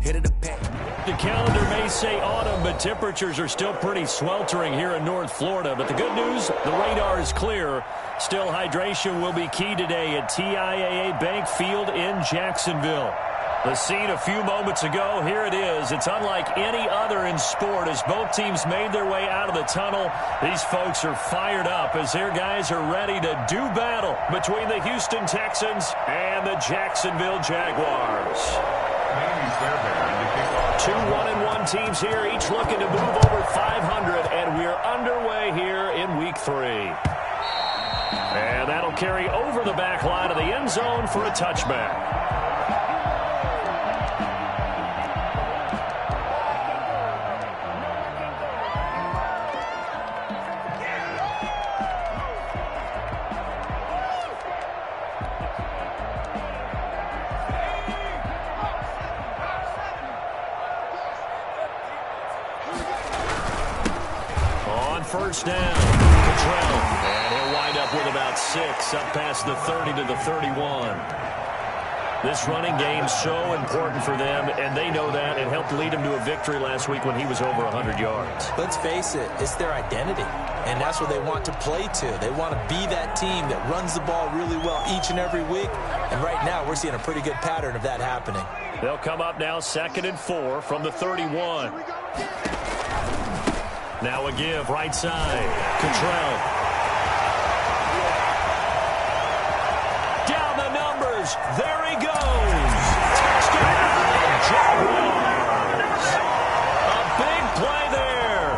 Hit of the pack. The calendar may say autumn, but temperatures are still pretty sweltering here in North Florida. But the good news, the radar is clear. Still, hydration will be key today at TIAA Bank Field in Jacksonville. The scene a few moments ago, here it is. It's unlike any other in sport as both teams made their way out of the tunnel. These folks are fired up as their guys are ready to do battle between the Houston Texans and the Jacksonville Jaguars. 2 1-1 teams here, each looking to move over 500, and we're underway here in Week 3. And that'll carry over the back line of the end zone for a touchback. First down, Cottrell, and he'll wind up with about 6, up past the 30 to the 31. This running game so important for them, and they know that. It helped lead them to a victory last week when he was over 100 yards. Let's face it, it's their identity, and that's what they want to play to. They want to be that team that runs the ball really well each and every week, and right now we're seeing a pretty good pattern of that happening. They'll come up now 2nd and 4 from the 31. Now a give, right side. Cottrell. Down the numbers. There he goes. Touchdown, Jaguars. A big play there.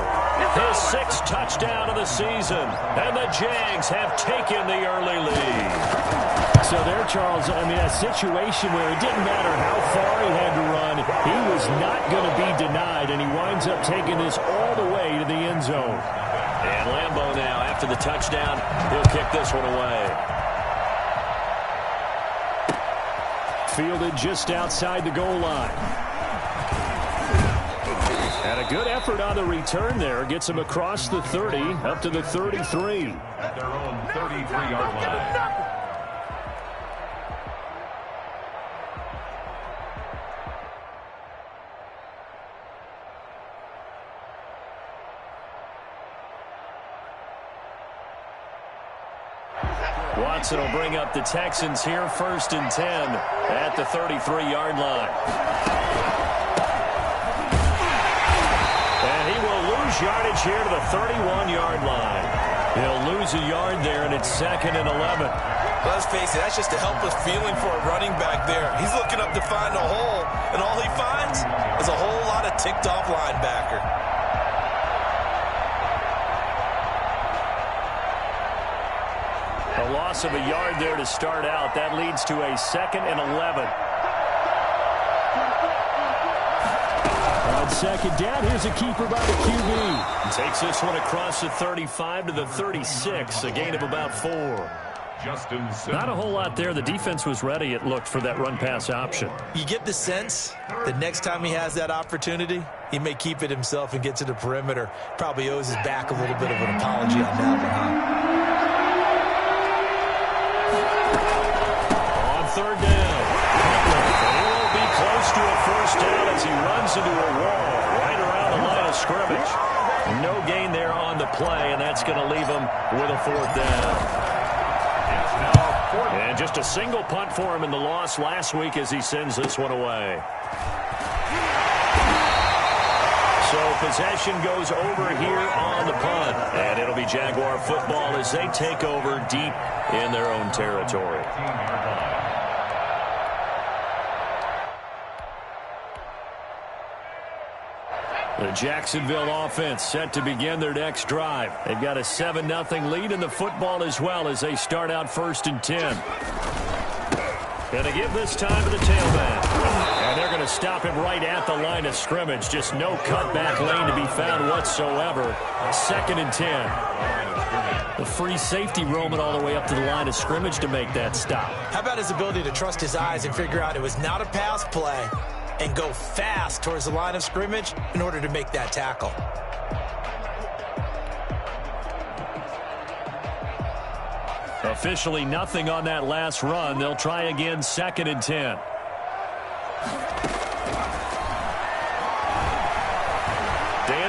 His 6th touchdown of the season. And the Jags have taken the early lead. So there, Charles, I mean, a situation where it didn't matter how far he had to run, he was not going to be denied, and he winds up taking this all the way to the end zone. And Lambeau now, after the touchdown, he'll kick this one away. Fielded just outside the goal line. And a good effort on the return there. Gets him across the 30, up to the 33. At their own 33-yard line. Watson will bring up the Texans here, 1st and 10 at the 33-yard line. And he will lose yardage here to the 31-yard line. He'll lose a yard there, and it's 2nd and 11. Let's face it, that's just a helpless feeling for a running back there. He's looking up to find a hole, and all he finds is a whole lot of ticked-off linebacker. A loss of a yard there to start out. That leads to a 2nd and 11. On 2nd down, here's a keeper by the QB. Takes this one across the 35 to the 36, a gain of about 4. Not a whole lot there. The defense was ready, it looked, for that run-pass option. You get the sense that next time he has that opportunity, he may keep it himself and get to the perimeter. Probably owes his back a little bit of an apology on that one, huh? 3rd down. He will be close to a 1st down as he runs into a wall right around the line of scrimmage. No gain there on the play, and that's going to leave him with a 4th down. And just a single punt for him in the loss last week as he sends this one away. So possession goes over here on the punt, and it'll be Jaguar football as they take over deep in their own territory. The Jacksonville offense set to begin their next drive. They've got a 7-0 lead in the football as well as they start out 1st and 10. Going to give this time to the tailback. And they're going to stop him right at the line of scrimmage. Just no cutback lane to be found whatsoever. 2nd and 10. The free safety roaming all the way up to the line of scrimmage to make that stop. How about his ability to trust his eyes and figure out it was not a pass play and go fast towards the line of scrimmage in order to make that tackle. Officially nothing on that last run. They'll try again 2nd and 10.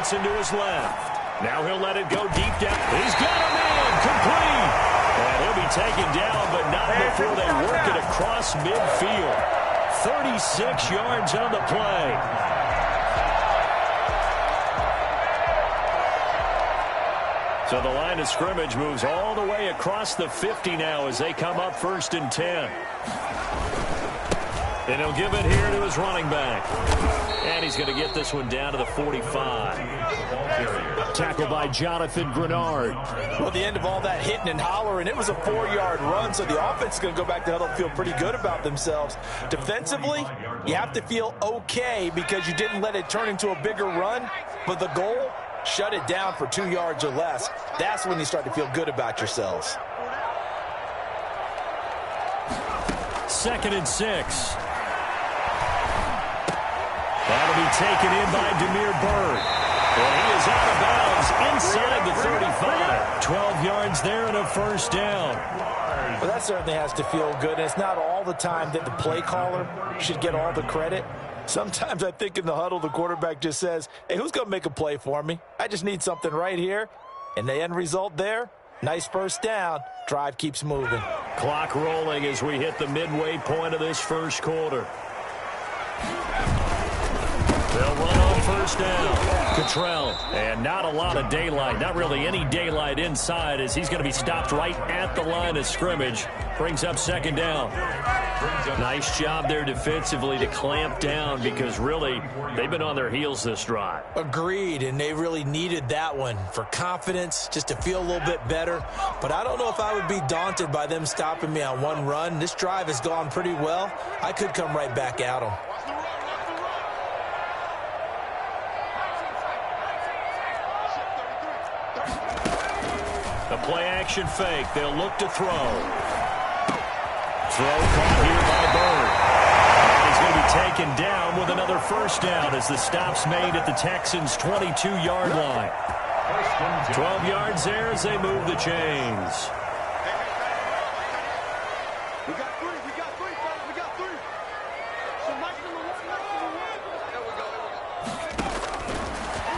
Johnson to his left. Now he'll let it go deep down. He's got a man complete. And he'll be taken down, but not before they work it across midfield. 36 yards on the play. So the line of scrimmage moves all the way across the 50 now as they come up 1st and 10. And he'll give it here to his running back. And he's going to get this one down to the 45. Tackled by Jonathan Grenard. Well, the end of all that hitting and hollering, it was a 4-yard run, so the offense is going to go back to huddle and feel pretty good about themselves. Defensively, you have to feel okay because you didn't let it turn into a bigger run, but the goal, shut it down for 2 yards or less. That's when you start to feel good about yourselves. 2nd and 6. That'll be taken in by Damiere Byrd. And he is out of bounds inside the 35. 12 yards there and a 1st down. Well, that certainly has to feel good. And it's not all the time that the play caller should get all the credit. Sometimes I think in the huddle, the quarterback just says, hey, who's going to make a play for me? I just need something right here. And the end result there, nice 1st down. Drive keeps moving. Clock rolling as we hit the midway point of this 1st quarter. They'll run on 1st down. Cottrell. And not a lot of daylight. Not really any daylight inside as he's going to be stopped right at the line of scrimmage. Brings up 2nd down. Nice job there defensively to clamp down because really they've been on their heels this drive. Agreed, and they really needed that one for confidence, just to feel a little bit better. But I don't know if I would be daunted by them stopping me on one run. This drive has gone pretty well. I could come right back at them. The play-action fake. They'll look to throw. Throw caught here by Byrd. And he's going to be taken down with another 1st down as the stop's made at the Texans' 22-yard line. 12 yards there as they move the chains. We got three, fellas. We got three. So Mike number one. There we go.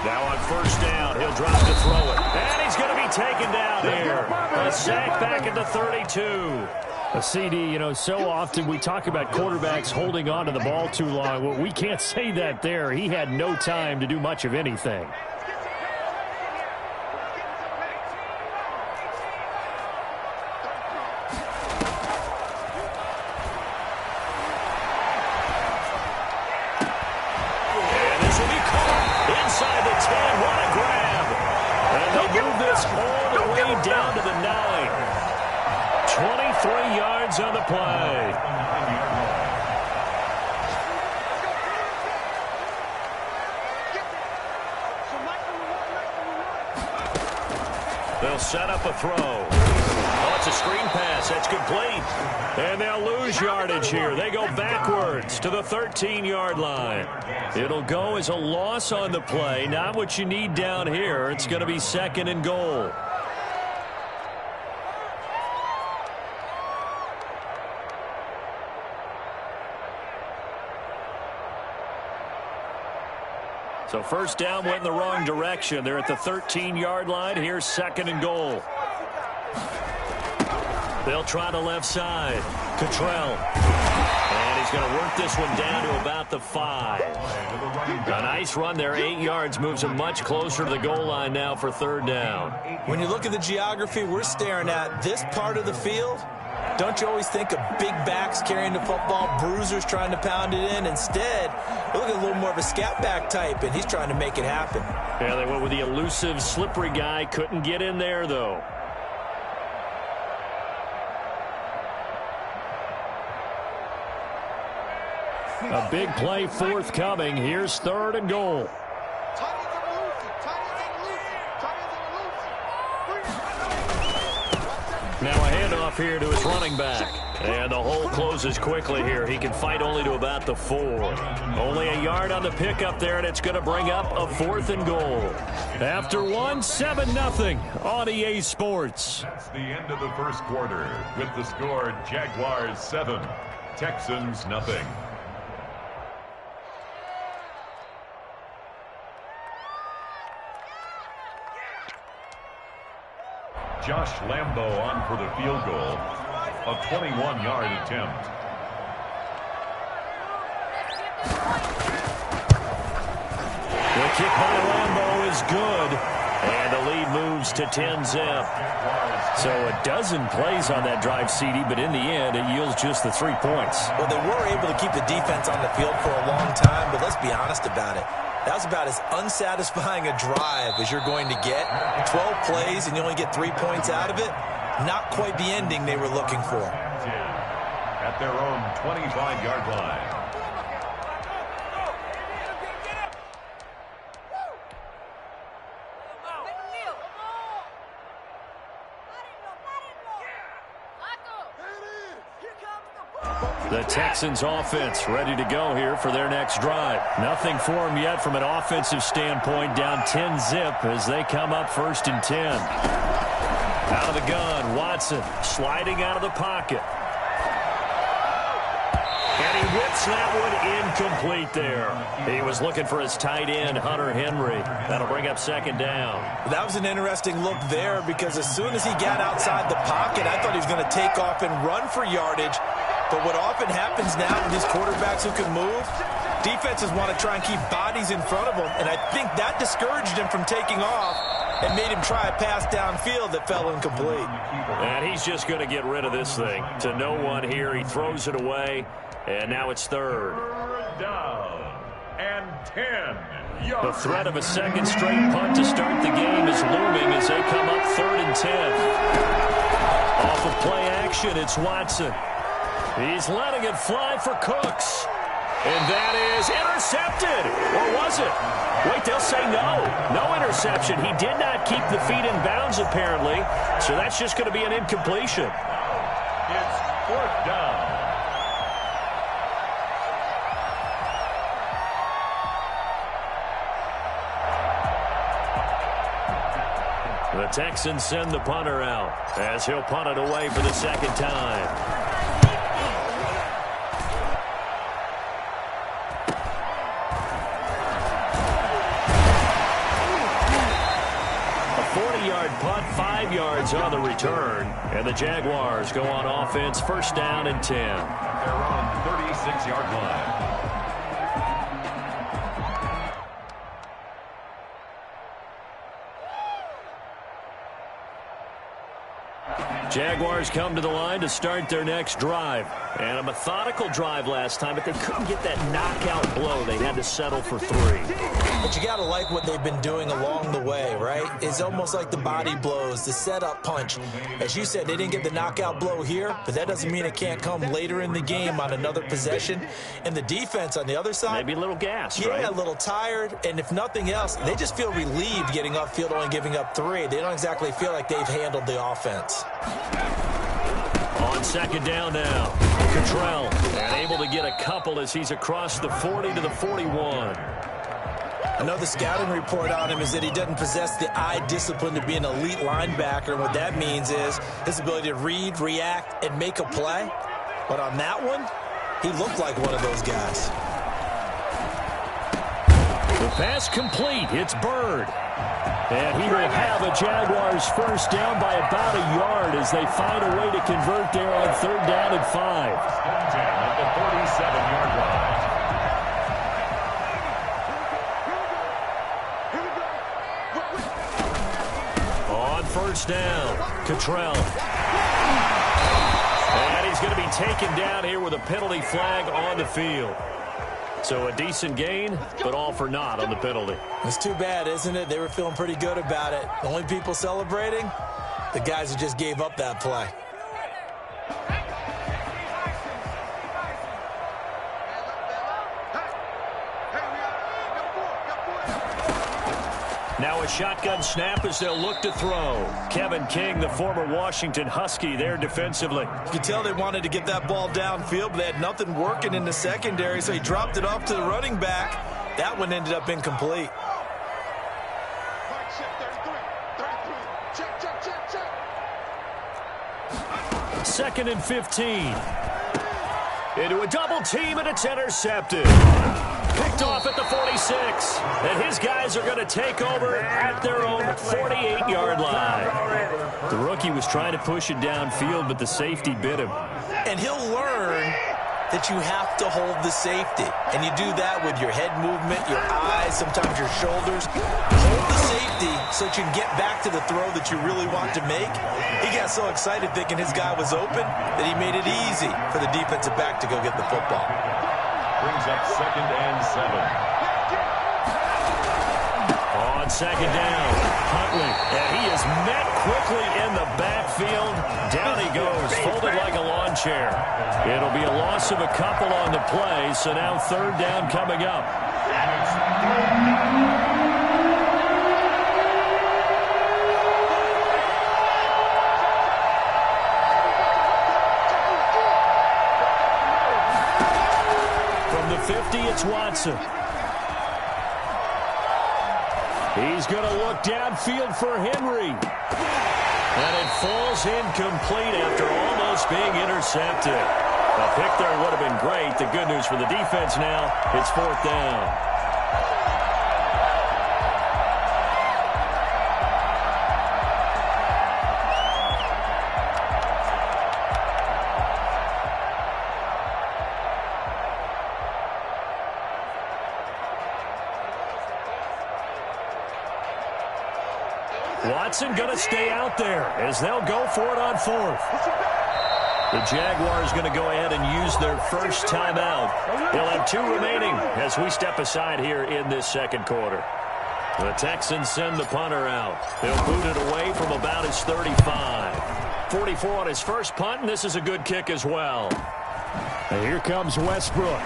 Now on 1st down, he'll drop to throw it. And he's going to be taken down here. A sack back at the 32. A CD, you know, so often we talk about quarterbacks holding on to the ball too long. Well, we can't say that there. He had no time to do much of anything. And this will be caught inside the 10. What a grab. And they'll move this all the way down to the 9. 23 yards on the play. They'll set up a throw. Oh, it's a screen pass. That's complete. And they'll lose yardage here. They go backwards to the 13-yard line. It'll go as a loss on the play. Not what you need down here. It's going to be 2nd and goal. So 1st down went in the wrong direction. They're at the 13-yard line. Here's 2nd and goal. They'll try the left side. Cottrell. And he's going to work this one down to about the 5. A nice run there. 8 yards moves him much closer to the goal line now for 3rd down. When you look at the geography we're staring at, this part of the field, don't you always think of big backs carrying the football, bruisers trying to pound it in? Instead, look at a little more of a scat back type, and he's trying to make it happen. Yeah, they went with the elusive, slippery guy. Couldn't get in there, though. A big play forthcoming. Here's 3rd and goal. Now a handoff here to his running back. And the hole closes quickly here. He can fight only to about the 4. Only a yard on the pickup there, and it's going to bring up a 4th and goal. After 1, 7-0 on EA Sports. That's the end of the 1st quarter with the score Jaguars 7, Texans 0. Josh Lambo on for the field goal. A 21-yard attempt. The kick by Lambo is good. And the lead moves to 10-zip. So a dozen plays on that drive, CD, but in the end, it yields just the 3 points. Well, they were able to keep the defense on the field for a long time, but let's be honest about it. That was about as unsatisfying a drive as you're going to get. 12 plays and you only get 3 points out of it. Not quite the ending they were looking for. At their own 25-yard line. The Texans offense ready to go here for their next drive. Nothing for them yet from an offensive standpoint, down 10-zip as they come up 1st and 10. Out of the gun, Watson sliding out of the pocket. And he whips that one incomplete there. He was looking for his tight end, Hunter Henry. That'll bring up 2nd down. That was an interesting look there because as soon as he got outside the pocket, I thought he was going to take off and run for yardage. But what often happens now with these quarterbacks who can move, defenses want to try and keep bodies in front of them, and I think that discouraged him from taking off and made him try a pass downfield that fell incomplete. And he's just going to get rid of this thing. To no one here, he throws it away, and now it's 3rd. Down and 10 yards. The threat of a second straight punt to start the game is looming as they come up 3rd and 10. Off of play action, it's Watson. He's letting it fly for Cooks. And that is intercepted. Or was it? Wait, they'll say no. No interception. He did not keep the feet in bounds, apparently. So that's just going to be an incompletion. It's 4th down. The Texans send the punter out as he'll punt it away for the 2nd time. Punt, 5 yards on the return, and the Jaguars go on offense, 1st down and 10. They're on 36-yard line. Jaguars come to the line to start their next drive. And a methodical drive last time, but they couldn't get that knockout blow. They had to settle for 3. But you got to like what they've been doing along the way, right? It's almost like the body blows, the setup punch. As you said, they didn't get the knockout blow here, but that doesn't mean it can't come later in the game on another possession. And the defense on the other side, maybe a little gassed, yeah, right? A little tired. And if nothing else, they just feel relieved getting upfield, only giving up 3. They don't exactly feel like they've handled the offense. On 2nd down now, Cottrell, and able to get a couple as he's across the 40 to the 41. Another scouting report on him is that he doesn't possess the eye discipline to be an elite linebacker. And what that means is his ability to read, react, and make a play. But on that one, he looked like one of those guys. The pass complete. It's Byrd. And he will have a Jaguars 1st down by about a yard as they find a way to convert there on 3rd down and 5. At the 47-yard line. On 1st down, Cottrell. And he's going to be taken down here with a penalty flag on the field. So a decent gain, but all for naught on the penalty. It's too bad, isn't it? They were feeling pretty good about it. The only people celebrating, the guys who just gave up that play. Now a shotgun snap as they'll look to throw. Kevin King, the former Washington Husky, there defensively. You could tell they wanted to get that ball downfield, but they had nothing working in the secondary, so he dropped it off to the running back. That one ended up incomplete. Second and 15. Into a double team, and it's intercepted. Picked picked off at the 46. And his guys are going to take over at their own 48-yard line. The rookie was trying to push it downfield, but the safety bit him. And he'll learn that you have to hold the safety. And you do that with your head movement, your eyes, sometimes your shoulders. Hold the safety so that you can get back to the throw that you really want to make. He got so excited thinking his guy was open that he made it easy for the defensive back to go get the football. Brings up 2nd and 7. On 2nd down, Huntley, and he is met quickly in the backfield. Down he goes, folded like a lawn chair. It'll be a loss of a couple on the play, so now 3rd down coming up. From the 50, it's Watson. He's going to look downfield for Henry. And it falls incomplete after almost being intercepted. A pick there would have been great. The good news for the defense now, it's 4th down. Watson going to stay out there as they'll go for it on 4th. The Jaguars going to go ahead and use their first timeout. They'll have 2 remaining as we step aside here in this 2nd quarter. The Texans send the punter out. They'll boot it away from about his 35. 44 on his first punt, and this is a good kick as well. And here comes Westbrook.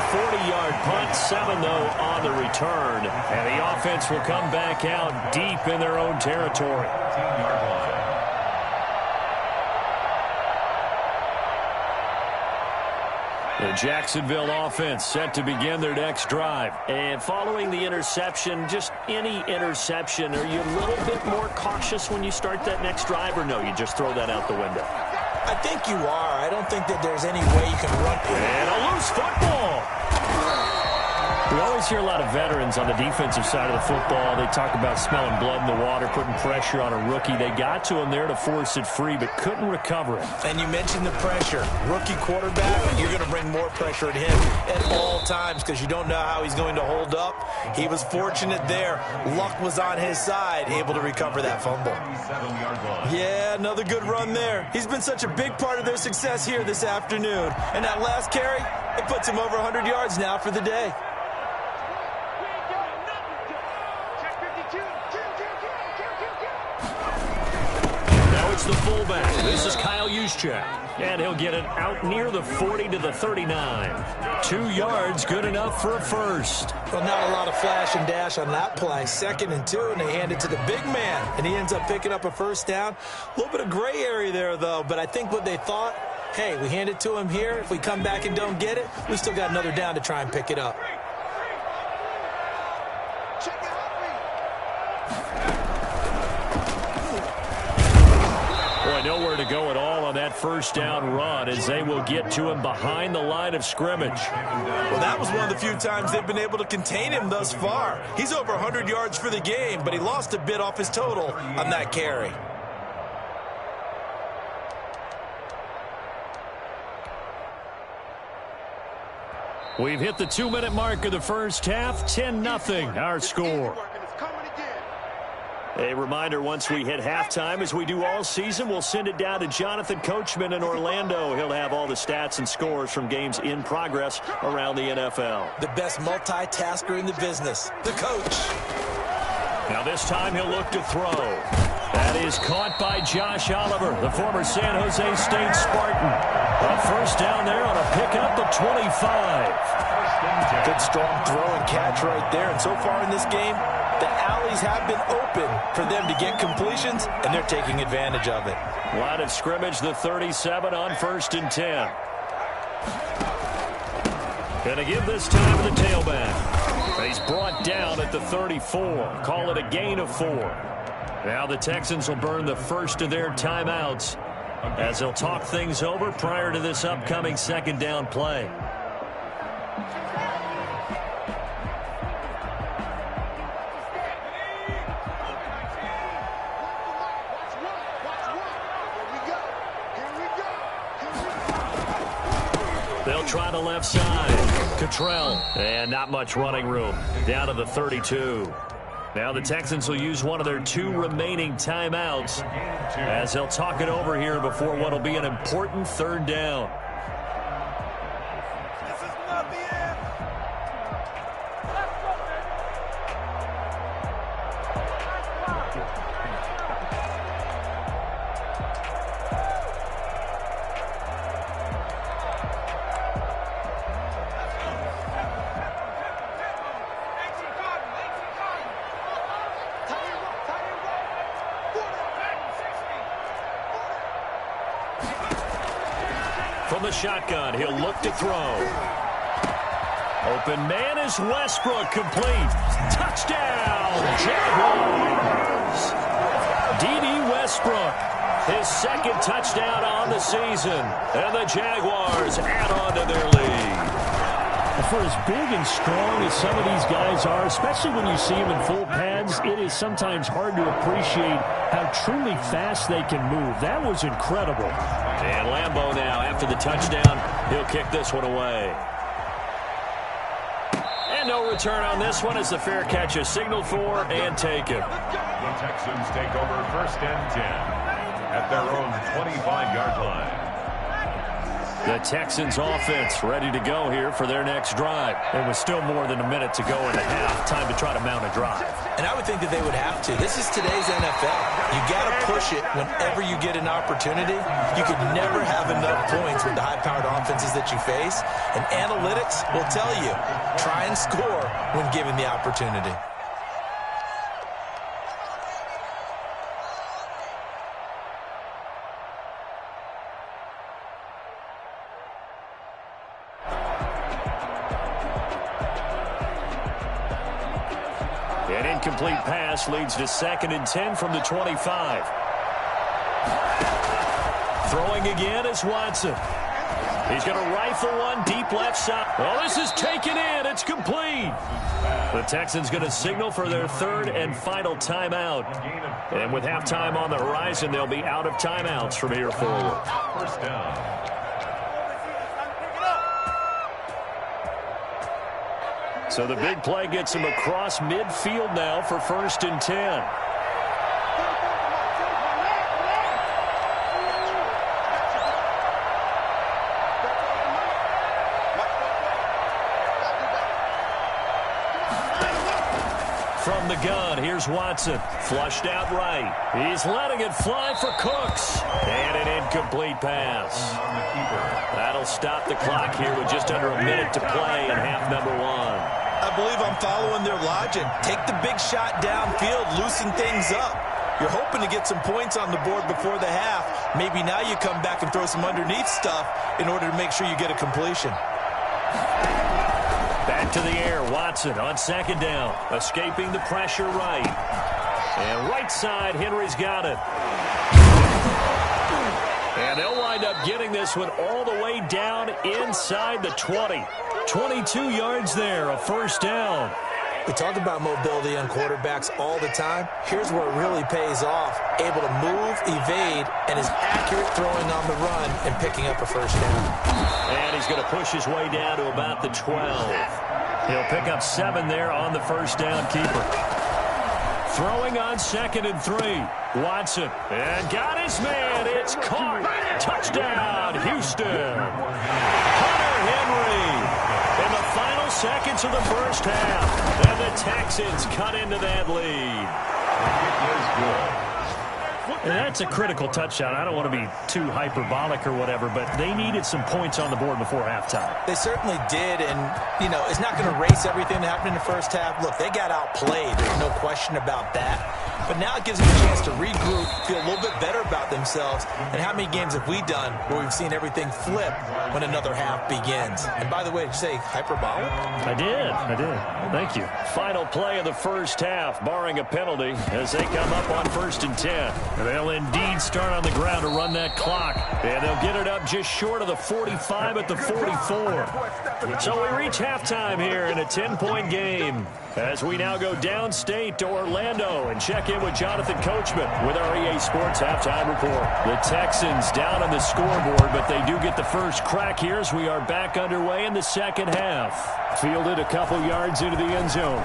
40-yard punt, 7, though, on the return. And the offense will come back out deep in their own territory. The Jacksonville offense set to begin their next drive. And following the interception, just any interception, are you a little bit more cautious when you start that next drive, or no, you just throw that out the window? I think you are. I don't think that there's any way you can run it. And a loose football. We always hear a lot of veterans on the defensive side of the football. They talk about smelling blood in the water, putting pressure on a rookie. They got to him there to force it free, but couldn't recover it. And you mentioned the pressure. Rookie quarterback, you're going to bring more pressure at him at all times because you don't know how he's going to hold up. He was fortunate there. Luck was on his side, able to recover that fumble. Yeah, another good run there. He's been such a big part of their success here this afternoon. And that last carry, it puts him over 100 yards now for the day. The fullback. This is Kyle Juszczyk. And he'll get it out near the 40 to the 39. 2 yards, good enough for a first. Well, not a lot of flash and dash on that play. 2nd and 2, and they hand it to the big man. And he ends up picking up a first down. A little bit of gray area there, though. But I think what they thought, hey, we hand it to him here. If we come back and don't get it, we still got another down to try and pick it up. Boy, nowhere to go at all on that first down run as they will get to him behind the line of scrimmage. Well, that was one of the few times they've been able to contain him thus far. He's over 100 yards for the game, but he lost a bit off his total on that carry. We've hit the 2-minute mark of the first half. 10-0 our score. A reminder, once we hit halftime, as we do all season, we'll send it down to Jonathan Coachman in Orlando. He'll have all the stats and scores from games in progress around the NFL. The best multitasker in the business, the coach. Now this time he'll look to throw. That is caught by Josh Oliver, the former San Jose State Spartan. A first down there on a pickup of 25. Good strong throw and catch right there. And so far in this game, the alleys have been open for them to get completions, and they're taking advantage of it. Line of scrimmage, the 37 on 1st and 10. Gonna give this time to the tailback. He's brought down at the 34. Call it a gain of 4. Now the Texans will burn the first of their timeouts as they'll talk things over prior to this upcoming second down play. They'll try the left side. Cottrell, and not much running room. Down to the 32. Now the Texans will use one of their 2 remaining timeouts as they'll talk it over here before what will be an important third down. From the shotgun, he'll look to throw. Open man is Westbrook, complete. Touchdown, Jaguars. D.D. Westbrook, his second touchdown on the season. And the Jaguars add on to their lead. For as big and strong as some of these guys are, especially when you see them in full pads, it is sometimes hard to appreciate how truly fast they can move. That was incredible. And Lambeau now, after the touchdown, he'll kick this one away. And no return on this one as the fair catch is signaled for and taken. The Texans take over 1st and 10 at their own 25-yard line. The Texans offense ready to go here for their next drive. It was still more than a minute to go in the half. Time to try to mount a drive. And I would think that they would have to. This is today's NFL. You got to push it whenever you get an opportunity. You could never have enough points with the high-powered offenses that you face. And analytics will tell you, try and score when given the opportunity. An incomplete pass leads to 2nd and 10 from the 25. Throwing again is Watson. He's going to rifle one deep left side. Oh, this is taken in. It's complete. The Texans going to signal for their 3rd and final timeout. And with halftime on the horizon, they'll be out of timeouts from here forward. 1st down. So the big play gets him across midfield now for 1st and 10. From the gun, here's Watson. Flushed out right. He's letting it fly for Cooks. And an incomplete pass. That'll stop the clock here with just under a minute to play in half number 1. I believe I'm following their logic. Take the big shot downfield, loosen things up. You're hoping to get some points on the board before the half. Maybe now you come back and throw some underneath stuff in order to make sure you get a completion. Back to the air, Watson on 2nd down. Escaping the pressure right. And right side, Henry's got it. And they'll wind up getting this one all the way down inside the 20. 22 yards there, a 1st down. We talk about mobility on quarterbacks all the time. Here's where it really pays off. Able to move, evade, and is accurate throwing on the run and picking up a 1st down. And he's going to push his way down to about the 12. He'll pick up 7 there on the 1st down keeper. Throwing on 2nd and 3. Watson. And got his man. It's caught. Touchdown, Houston. Hunter Henry. In the final seconds of the 1st half. And the Texans cut into that lead. And that's a critical touchdown. I don't want to be too hyperbolic or whatever, but they needed some points on the board before halftime. They certainly did, and, you know, it's not going to erase everything that happened in the 1st half. Look, they got outplayed. There's no question about that. but now it gives them a chance to regroup, feel a little bit better about themselves. And how many games have we done where we've seen everything flip when another half begins? And by the way, did you say hyperbolic? I did. Thank you. Final play of the first half, barring a penalty, as they come up on 1st and 10. They'll indeed start on the ground to run that clock, and they'll get it up just short of the 45 at the 44. So we reach halftime here in a 10-point game, as we now go downstate to Orlando and check in with Jonathan Coachman with our EA Sports Halftime Report. The Texans down on the scoreboard, but they do get the first crack here as we are back underway in the second half. Fielded a couple yards into the end zone.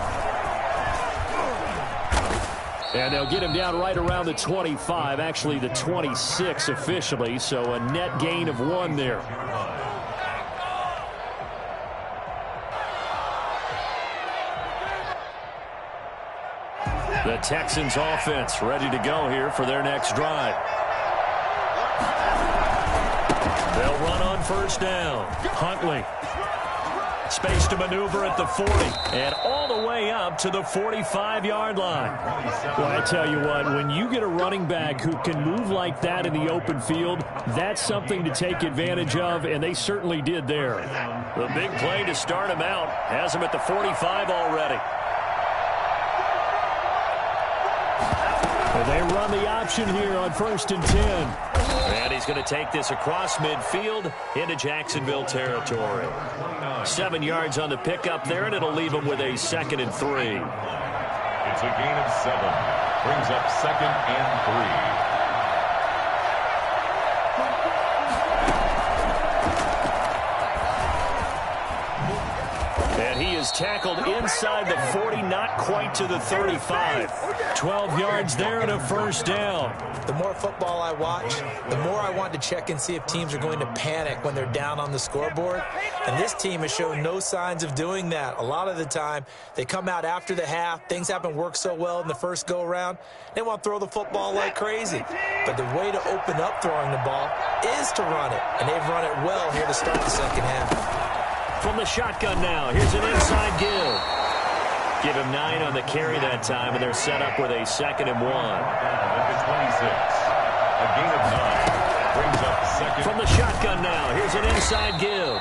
And they'll get him down right around the 25, actually the 26 officially, so a net gain of 1 there. The Texans offense ready to go here for their next drive. They'll run on 1st down. Huntley. Space to maneuver at the 40 and all the way up to the 45-yard line. Well, I tell you what, when you get a running back who can move like that in the open field, that's something to take advantage of, and they certainly did there. The big play to start him out has him at the 45 already. They run the option here on 1st and 10. And he's going to take this across midfield into Jacksonville territory. 7 yards on the pickup there, and it'll leave him with a 2nd and 3. It's a gain of 7. Brings up 2nd and 3. Tackled inside the 40, not quite to the 35. 12 yards there and a 1st down. The more football I watch, the more I want to check and see if teams are going to panic when they're down on the scoreboard. And this team has shown no signs of doing that. A lot of the time, they come out after the half. Things haven't worked so well in the first go-around. They want to throw the football like crazy. But the way to open up throwing the ball is to run it. And they've run it well here to start the second half. From the shotgun now, here's an inside give. Give him 9 on the carry that time, and they're set up with a 2nd and 1. At the 26, a gain of 9. Brings up 2nd. From the shotgun now, here's an inside give.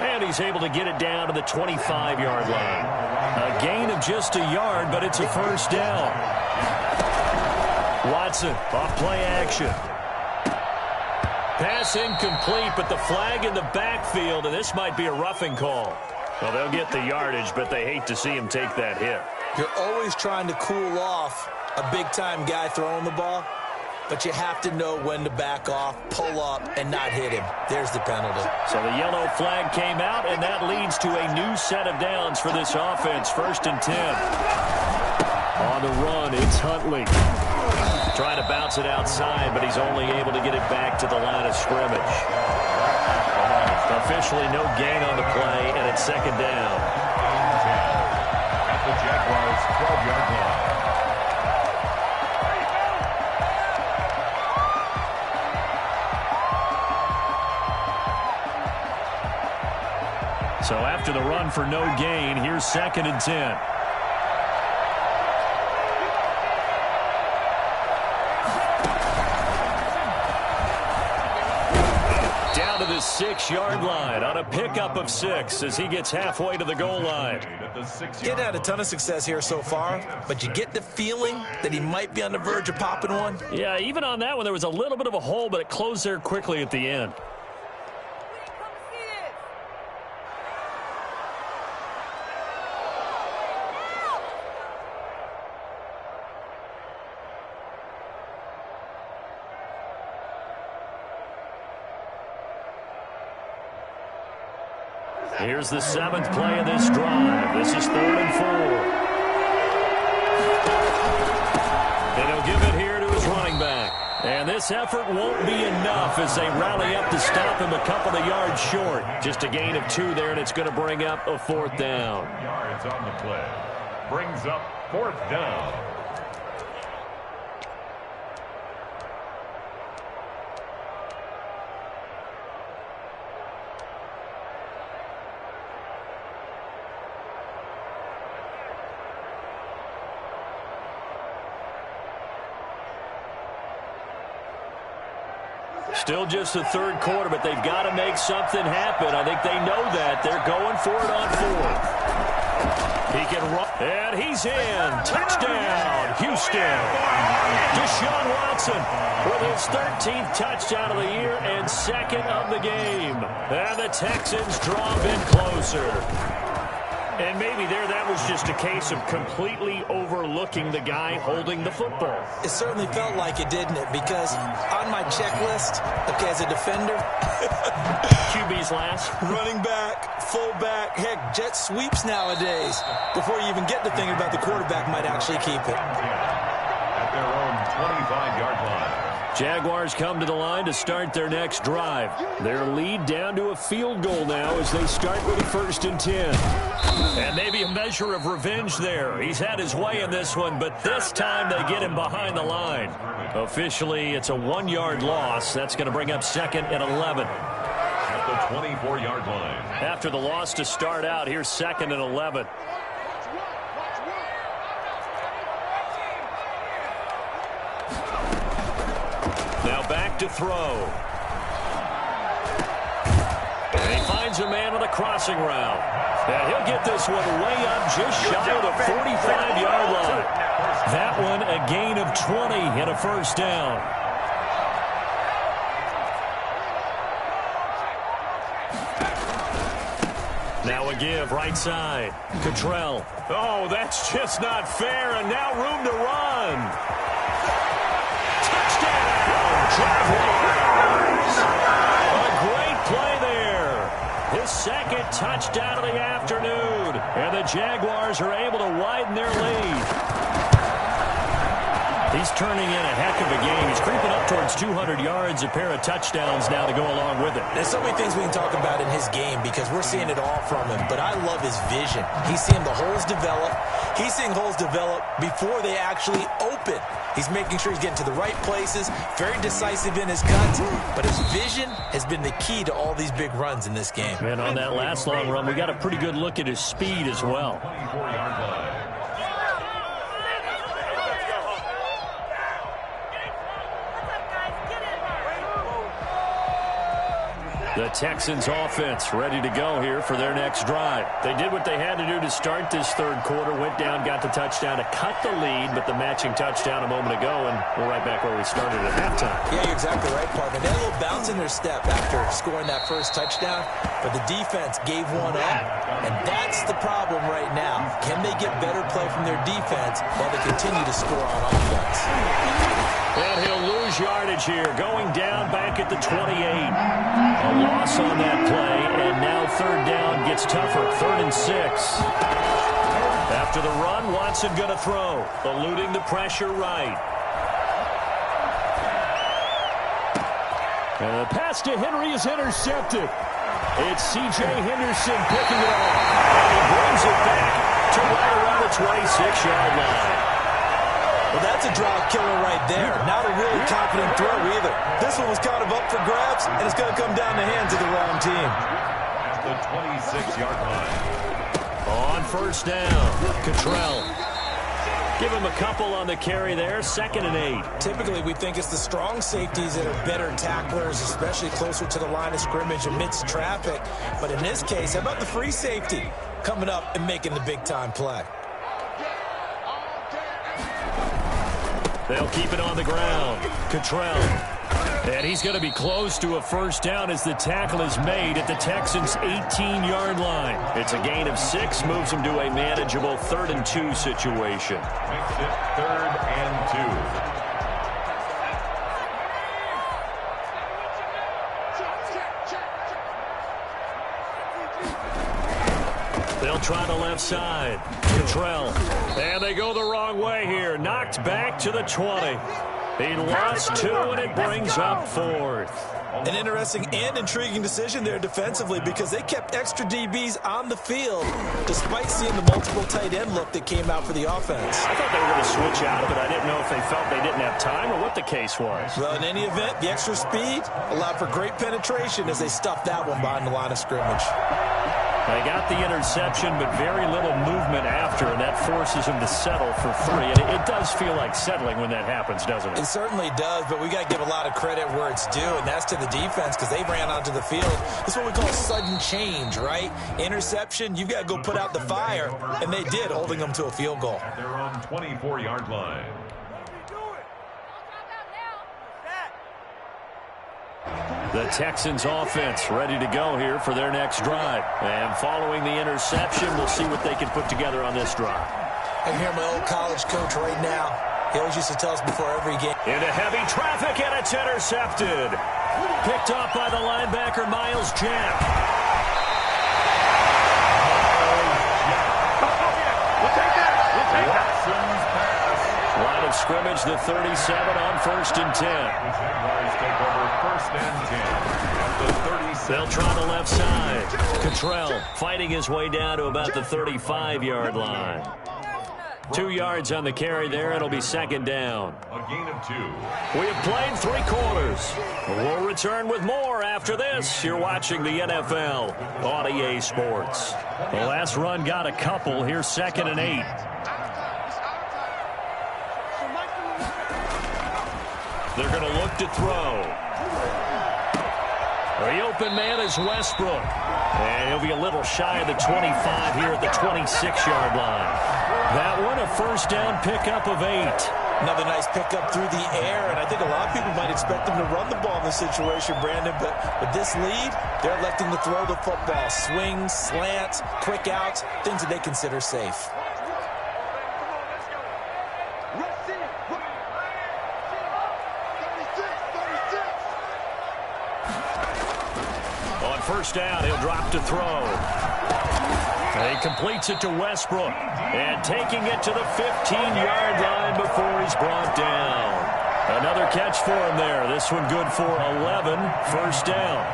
And he's able to get it down to the 25-yard line. A gain of just a yard, but it's a 1st down. Watson, off play action. Pass incomplete, but the flag in the backfield, and this might be a roughing call. Well, they'll get the yardage, but they hate to see him take that hit. You're always trying to cool off a big-time guy throwing the ball, but you have to know when to back off, pull up, and not hit him. There's the penalty. So the yellow flag came out, and that leads to a new set of downs for this offense. 1st and 10. On the run, it's Huntley. Trying to bounce it outside, but he's only able to get it back to the line of scrimmage. Officially no gain on the play, and it's 2nd down. At the Jaguars' 12-yard line. So after the run for no gain, here's 2nd and 10. The 6-yard line on a pickup of 6 as he gets halfway to the goal line. Getting had a ton of success here so far, but you get the feeling that he might be on the verge of popping one. Yeah, even on that one, there was a little bit of a hole, but it closed there quickly at the end. Here's the 7th play of this drive. This is 3rd and 4. And he'll give it here to his running back. And this effort won't be enough as they rally up to stop him a couple of yards short. Just a gain of 2 there, and it's going to bring up a 4th down. Yards on the play. Brings up 4th down. Still just the third quarter, but they've got to make something happen. I think they know that. They're going for it on fourth. He can run, and he's in. Touchdown, Houston. Deshaun Watson with his 13th touchdown of the year and second of the game. And the Texans draw a bit closer. And maybe that was just a case of completely overlooking the guy holding the football. It certainly felt like it, didn't it? Because on my checklist, okay, as a defender, QB's last. Running back, fullback, heck, jet sweeps nowadays. Before you even get to thinking about the quarterback might actually keep it. At their own 25-yard line. Jaguars come to the line to start their next drive. Their lead down to a field goal now as they start with a 1st and 10. And maybe a measure of revenge there. He's had his way in this one, but this time they get him behind the line. Officially, it's a 1-yard loss. That's going to bring up 2nd and 11. At the 24-yard line. After the loss to start out, here's 2nd and 11. Now back to throw. And he finds a man on a crossing route. And he'll get this one way up just shy of the 45-yard line. That one a gain of 20 and a 1st down. Now a give right side. Cottrell. Oh, that's just not fair. And now room to run. Jaguars. A great play there. His 2nd touchdown of the afternoon. And the Jaguars are able to widen their lead. He's turning in a heck of a game. He's creeping up towards 200 yards, a pair of touchdowns now to go along with it. There's so many things we can talk about in his game because we're seeing it all from him. But I love his vision. He's seeing the holes develop. He's seeing holes develop before they actually open. He's making sure he's getting to the right places, very decisive in his cuts, but his vision has been the key to all these big runs in this game. And on that last long run, we got a pretty good look at his speed as well. 24-yard line. The Texans offense ready to go here for their next drive. They did what they had to do to start this third quarter, went down, got the touchdown to cut the lead, but the matching touchdown a moment ago, and we're right back where we started at halftime. Yeah, you're exactly right, partner. They had a little bounce in their step after scoring that first touchdown, but the defense gave one up, and that's the problem right now. Can they get better play from their defense while they continue to score on offense? And he'll lose yardage here, going down back at the 28. A loss on that play, and now 3rd down gets tougher, 3rd and 6. After the run, Watson going to throw, eluding the pressure right. And the pass to Henry is intercepted. It's C.J. Henderson picking it off, and he brings it back to right around the 26-yard line. Well, that's a drive killer right there. Not a really confident throw either. This one was kind of up for grabs, and it's going to come down the hands of the wrong team. At the 26-yard line. On 1st down, Cottrell. Give him a couple on the carry there, 2nd and 8. Typically, we think it's the strong safeties that are better tacklers, especially closer to the line of scrimmage amidst traffic. But in this case, how about the free safety coming up and making the big-time play? They'll keep it on the ground. Cottrell. And he's going to be close to a 1st down as the tackle is made at the Texans' 18-yard line. It's a gain of 6, moves him to a manageable 3rd and 2 situation. Makes it 3rd and 2. They'll try the left side. Cottrell. And they go the wrong way here. Knocked back to the 20. He lost 2, and it brings up 4th. An interesting and intriguing decision there defensively because they kept extra DBs on the field despite seeing the multiple tight end look that came out for the offense. I thought they were going to switch out, but I didn't know if they felt they didn't have time or what the case was. Well, in any event, the extra speed allowed for great penetration as they stuffed that one behind the line of scrimmage. They got the interception, but very little movement after, and that forces them to settle for 3. And it does feel like settling when that happens, doesn't it? It certainly does, but we got to give a lot of credit where it's due, and that's to the defense because they ran onto the field. This is what we call sudden change, right? Interception, you've got to go put out the fire, and they did, holding them to a field goal. At their own 24-yard line. The Texans offense ready to go here for their next drive. And following the interception, we'll see what they can put together on this drive. I hear my old college coach right now. He always used to tell us before every game. Into heavy traffic, and it's intercepted. Picked off by the linebacker, Myles Jack. We'll take that. Watson's pass. Line of scrimmage, the 37 on 1st and 10. The Jaguars take over 1st and 10 at the 37. They'll try the left side. Cottrell fighting his way down to about the 35-yard line. 2 yards on the carry there. It'll be 2nd down. A gain of 2. We have played 3 quarters. We'll return with more after this. You're watching the NFL on EA Sports. The last run got a couple. Here's 2nd and 8. They're going to look to throw. The open man is Westbrook. And he'll be a little shy of the 25 here at the 26-yard line. That one, a 1st down pickup of 8. Another nice pickup through the air, and I think a lot of people might expect them to run the ball in this situation, Brandon, but with this lead, they're electing to throw the football. Swings, slants, quick outs, things that they consider safe. On 1st down, he'll drop to throw. He completes it to Westbrook. And taking it to the 15-yard line before he's brought down. Another catch for him there. This one good for 11. 1st down.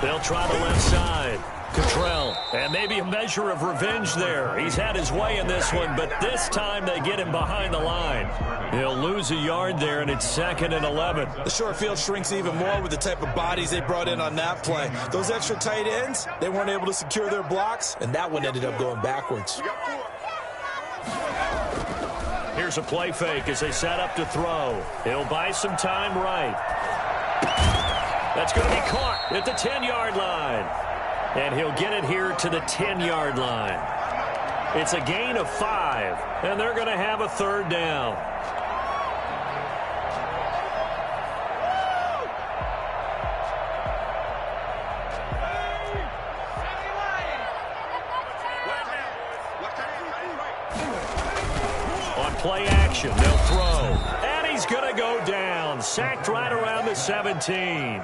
They'll try the left side. Cottrell, and maybe a measure of revenge there. He's had his way in this one, but this time they get him behind the line. He'll lose a yard there, and it's 2nd and 11. The short field shrinks even more with the type of bodies they brought in on that play. Those extra tight ends, they weren't able to secure their blocks, and that one ended up going backwards. Here's a play fake as they set up to throw. He'll buy some time right. That's going to be caught at the 10-yard line. And he'll get it here to the 10-yard line. It's a gain of 5, and they're going to have a 3rd down. On play action, they'll throw. And he's going to go down. Sacked right around the 17.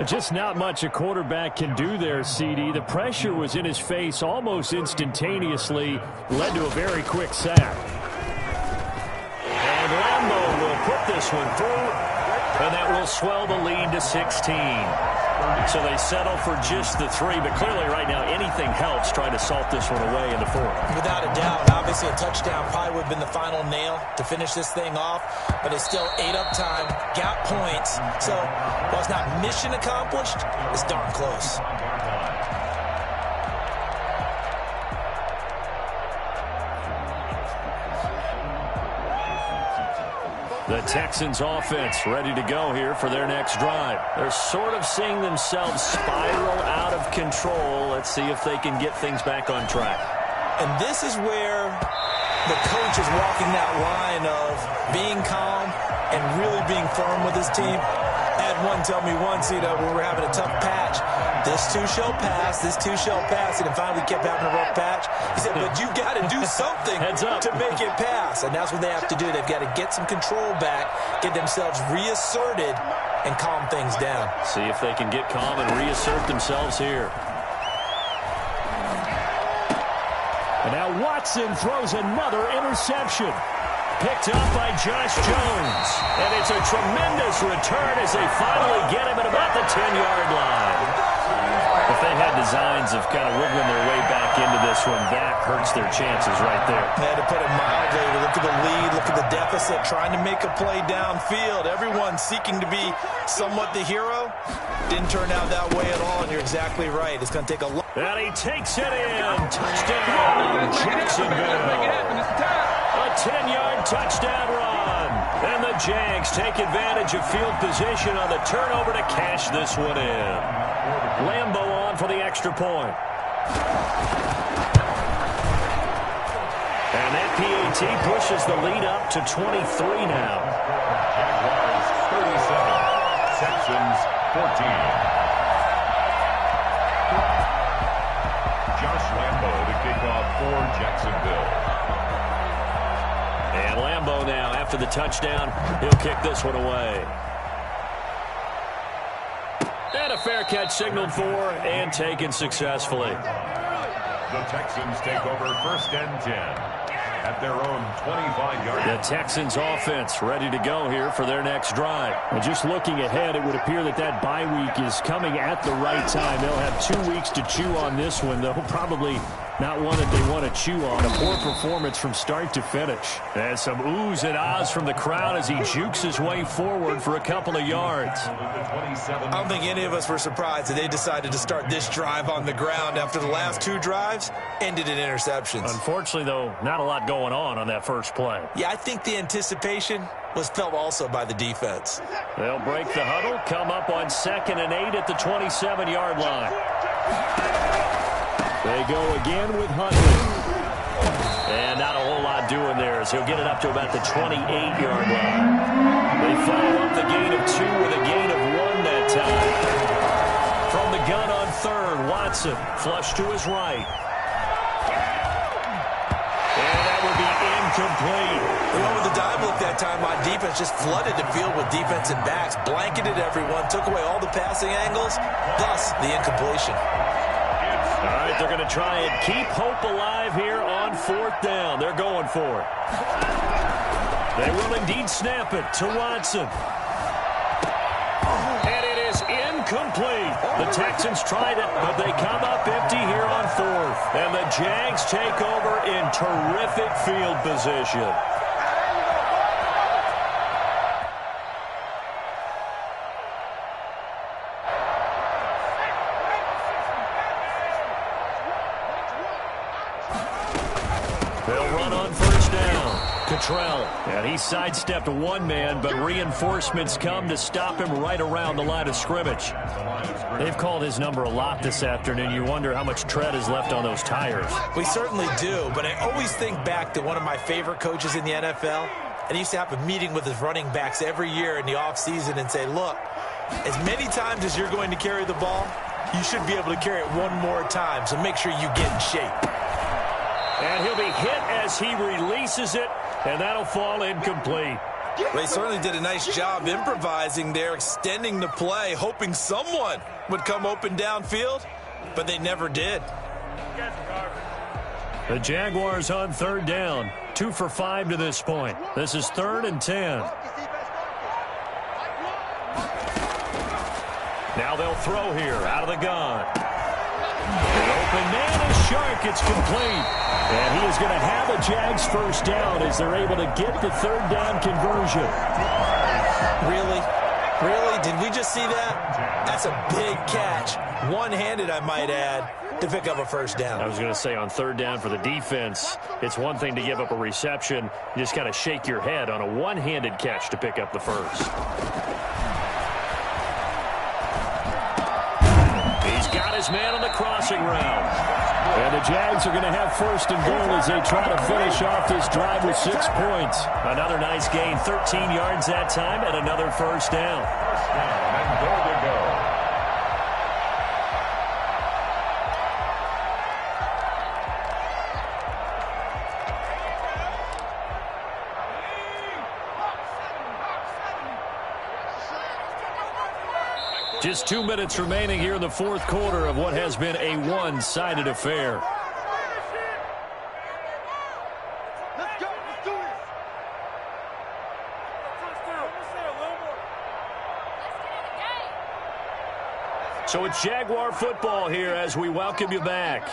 Just not much a quarterback can do there, CD. The pressure was in his face almost instantaneously, led to a very quick sack. And Lambo will put this one through, and that will swell the lead to 16. So they settle for just the 3, but clearly right now anything helps trying to salt this one away in the 4th. Without a doubt, obviously a touchdown probably would have been the final nail to finish this thing off, but it's still 8 up time, got points, so while it's not mission accomplished, it's darn close. The Texans offense ready to go here for their next drive. They're sort of seeing themselves spiral out of control. Let's see if they can get things back on track. And this is where the coach is walking that line of being calm and really being firm with his team. I had one tell me once, when we were having a tough patch, this too shall pass, this too shall pass, and finally we kept having a rough patch. He said, but you got to do something to make it pass, and that's what they have to do. They've got to get some control back, get themselves reasserted, and calm things down. See if they can get calm and reassert themselves here. And now Watson throws another interception. Picked up by Josh Jones. And it's a tremendous return as they finally get him at about the 10-yard line. The if they had designs of kind of wiggling their way back into this one, that hurts their chances right there. Yeah, to put it mildly, look at the lead, look at the deficit, trying to make a play downfield. Everyone seeking to be somewhat the hero. Didn't turn out that way at all, and you're exactly right. It's going to take a lot. And he takes it in. Touchdown, Jacksonville. A 10-yard touchdown run. And the Jags take advantage of field position on the turnover to cash this one in. Lambo on for the extra point. And that PAT pushes the lead up to 23 now. Jaguars 37, Texans 14. Josh Lambo to kick off for Jacksonville. And Lambo now, after the touchdown, he'll kick this one away. And a fair catch signaled for and taken successfully. The Texans take over 1st and 10 at their own 25-yard line. The Texans offense ready to go here for their next drive. And just looking ahead, it would appear that that bye week is coming at the right time. They'll have 2 weeks to chew on this one, though probably not one that they want to chew on. A poor performance from start to finish. And some oohs and ahs from the crowd as he jukes his way forward for a couple of yards. I don't think any of us were surprised that they decided to start this drive on the ground after the last 2 drives ended in interceptions. Unfortunately, though, not a lot going on that first play. Yeah, I think the anticipation was felt also by the defense. They'll break the huddle, come up on 2nd and 8 at the 27-yard line. They go again with Huntley. And not a whole lot doing there as he'll get it up to about the 28-yard line. They follow up the gain of 2 with a gain of 1 that time. From the gun on 3rd, Watson flush to his right. And that would be incomplete. They went with the dive look that time on defense, just flooded the field with defensive backs, blanketed everyone, took away all the passing angles, thus the incompletion. All right, they're going to try and keep hope alive here on 4th down. They're going for it. They will indeed snap it to Watson. And it is incomplete. The Texans tried it, but they come up empty here on 4th. And the Jags take over in terrific field position. And he sidestepped 1 man, but reinforcements come to stop him right around the line of scrimmage. They've called his number a lot this afternoon. You wonder how much tread is left on those tires. We certainly do, but I always think back to one of my favorite coaches in the NFL. And he used to have a meeting with his running backs every year in the offseason and say, look, as many times as you're going to carry the ball, you should be able to carry it 1 more time, so make sure you get in shape. And he'll be hit as he releases it, and that'll fall incomplete. They certainly did a nice job improvising there, extending the play, hoping someone would come open downfield, but they never did. The Jaguars on 3rd down, 2 for 5 to this point. This is 3rd and 10. Now they'll throw here out of the gun. The open man is Shark. It's complete. And he is going to have a Jags 1st down as they're able to get the 3rd down conversion. Really? Really? Did we just see that? That's a big catch. One-handed, I might add, to pick up a 1st down. I was going to say on 3rd down for the defense, it's one thing to give up a reception. You just kind of shake your head on a one-handed catch to pick up the 1st. He's got his man on the crossing route. And the Jags are going to have 1st and goal as they try to finish off this drive with 6 points. Another nice gain, 13 yards that time, and another 1st down. And goal to go. Just 2 minutes remaining here in the 4th quarter of what has been a one-sided affair. Let's go. Let's do this. So So it's Jaguar football here as we welcome you back.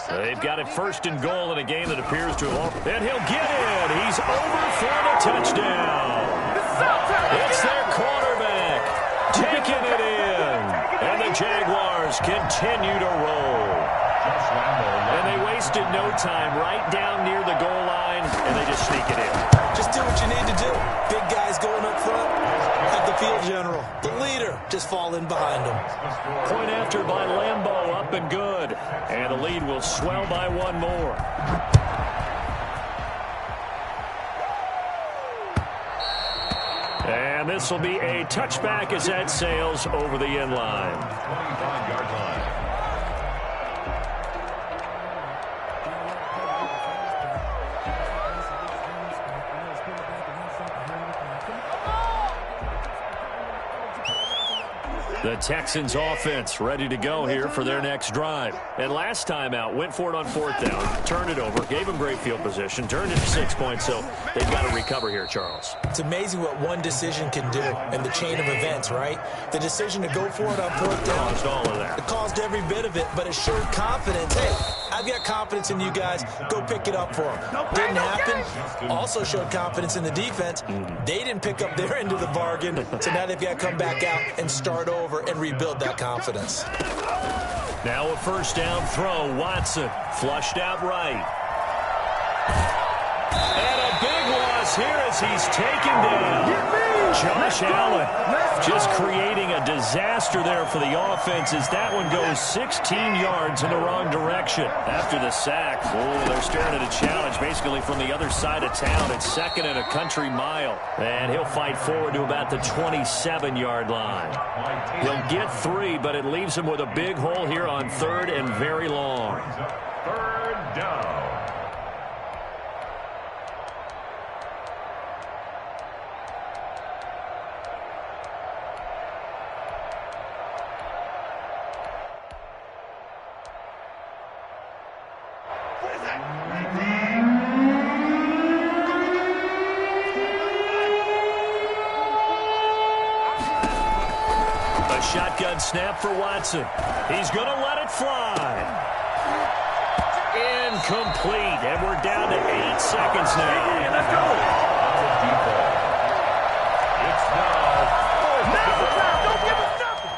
They've got it first and goal in a game that appears to have... And he'll get in. He's over for the touchdown. It's their quarterback taking it in. And the Jaguars continue to roll. And they wasted no time right down near the goal line, and they just sneak it in. Just do what you need to do. Big guys going up front. Have the field general, the leader, just fall in behind him. Point after by Lambeau, up and good. And the lead will swell by one more. And this will be a touchback as that sails over the end line. 25-yard line. The Texans offense ready to go here for their next drive. And last time out, went for it on fourth down, turned it over, gave them great field position, turned it to 6 points, so they've got to recover here, Charles. It's amazing what one decision can do in the chain of events, right? The decision to go for it on fourth down. Caused all of that. It caused every bit of it, but it showed confidence. Hey, I've got confidence in you guys. Go pick it up for them. Didn't happen. Also showed confidence in the defense. They didn't pick up their end of the bargain, so now they've got to come back out and start over and rebuild that confidence. Now a first down throw. Watson flushed out right. And a big loss here as he's taken down. Josh Allen just creating a disaster there for the offense as that one goes 16 yards in the wrong direction. After the sack, oh, they're staring at a challenge basically from the other side of town. It's second and a country mile. And he'll fight forward to about the 27-yard line. He'll get 3, but it leaves him with a big hole here on third and very long. Third down. Shotgun snap for Watson. He's going to let it fly. Incomplete. And we're down to 8 seconds now. Let's go. It's now. Don't give us nothing.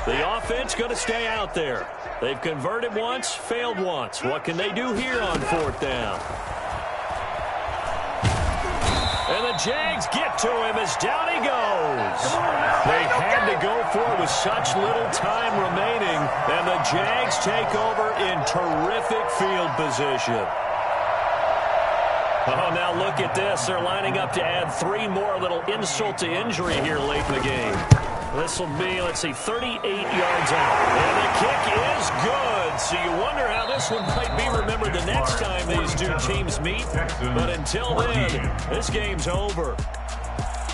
The offense going to stay out there. They've converted once, failed once. What can they do here on fourth down? And the Jags get to him as down he goes. They had to go for it with such little time remaining, and the Jags take over in terrific field position. Oh, now look at this. They're lining up to add 3 more, a little insult to injury here late in the game. This will be, let's see, 38 yards out. And the kick is good. So you wonder how this one might be remembered the next time these two teams meet. But until then, this game's over.